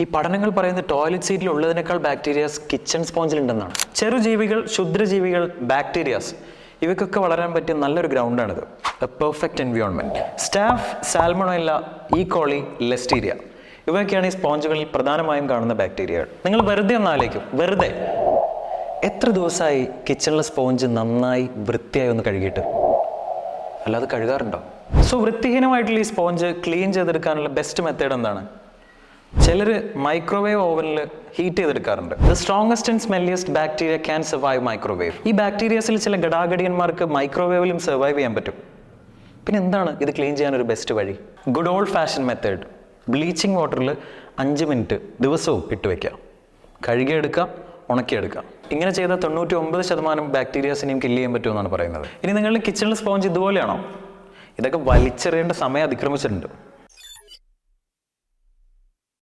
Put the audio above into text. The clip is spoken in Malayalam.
ഈ പഠനങ്ങൾ പറയുന്നത് ടോയ്ലറ്റ് സീറ്റിൽ ഉള്ളതിനേക്കാൾ ബാക്ടീരിയാസ് കിച്ചൺ സ്പോഞ്ചിലുണ്ടെന്നാണ്. ചെറുജീവികൾ, ക്ഷുദ്രജീവികൾ, ബാക്ടീരിയാസ് ഇവയ്ക്കൊക്കെ വളരാൻ പറ്റിയ നല്ലൊരു ഗ്രൗണ്ടാണിത്. A perfect environment. Staph, salmonella, E coli, Listeria ഇവയൊക്കെയാണ് ഈ സ്പോഞ്ചുകളിൽ പ്രധാനമായും കാണുന്ന ബാക്ടീരിയകൾ. നിങ്ങൾ വെറുതെ ഒന്ന് ആലോചിക്കും, വെറുതെ എത്ര ദിവസമായി കിച്ചണിലെ സ്പോഞ്ച് നന്നായി വൃത്തിയായി ഒന്ന് കഴുകിയിട്ട്? അല്ലാതെ കഴുകാറുണ്ടോ? സോ വൃത്തിഹീനമായിട്ടുള്ള ഈ സ്പോഞ്ച് ക്ലീൻ ചെയ്തെടുക്കാനുള്ള ബെസ്റ്റ് മെത്തേഡ് എന്താണ്? ചിലർ മൈക്രോവേവ് ഓവനിൽ ഹീറ്റ് ചെയ്തെടുക്കാറുണ്ട്. The strongest and smelliest bacteria can survive microwave. ഈ ബാക്ടീരിയസിൽ ചില ഘടാഘടിയന്മാർക്ക് മൈക്രോവേവിലും സർവൈവ് ചെയ്യാൻ പറ്റും. പിന്നെ എന്താണ് ഇത് ക്ലീൻ ചെയ്യാൻ ഒരു ബെസ്റ്റ് വഴി? Good old fashion method. Bleaching വാട്ടറിൽ 5 മിനിറ്റ് ദിവസവും ഇട്ട് വയ്ക്കാം, കഴുകിയെടുക്കാം, ഉണക്കിയെടുക്കാം. ഇങ്ങനെ ചെയ്താൽ 99% ബാക്ടീരിയാസിനെയും കില്ല് ചെയ്യാൻ പറ്റുമെന്നാണ് പറയുന്നത്. ഇനി നിങ്ങളുടെ കിച്ചണിൽ സ്പോഞ്ച് ഇതുപോലെയാണോ? ഇതൊക്കെ വലിച്ചെറിയേണ്ട സമയം അതിക്രമിച്ചിട്ടുണ്ട്.